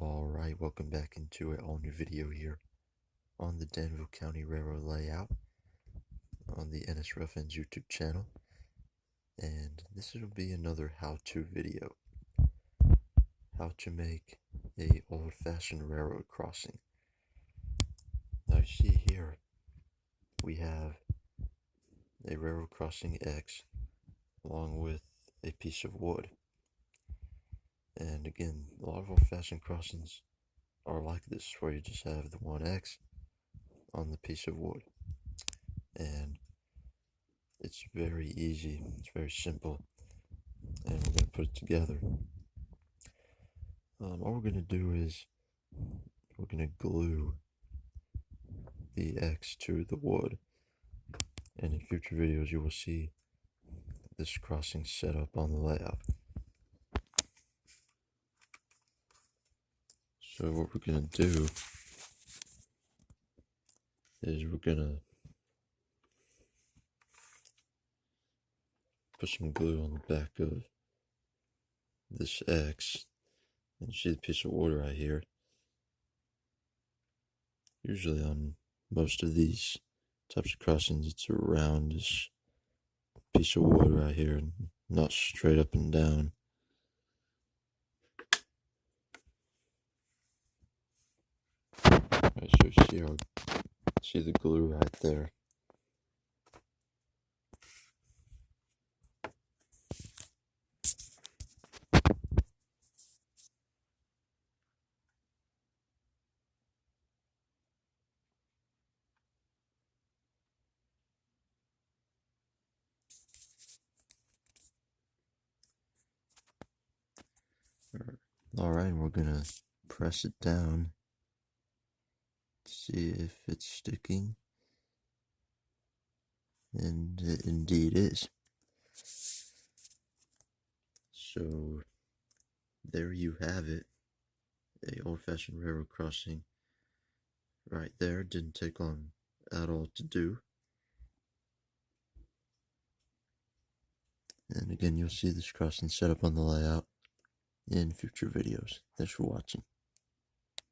Alright, welcome back into an all new video here on the Danville County Railroad layout on the NS Rough Ends YouTube channel. And this will be another how-to video. How to make a old-fashioned railroad crossing. Now you see here, we have a railroad crossing X along with a piece of wood. And again, a lot of old-fashioned crossings are like this, where you just have the one X on the piece of wood. And it's very easy, it's very simple, and we're going to put it together. All we're going to do is we're going to glue the X to the wood, and in future videos you will see this crossing set up on the layout. So what we're going to do is we're going to put some glue on the back of this X, and you see the piece of wood right here. Usually on most of these types of crossings, it's around this piece of wood right here, not straight up and down. Right, so you see the glue right there. Alright, we're gonna press it down, see if it's sticking, and it indeed is. So there you have it, a old-fashioned railroad crossing right there. Didn't take long at all to do. And again, you'll see this crossing set up on the layout in future videos. Thanks for watching.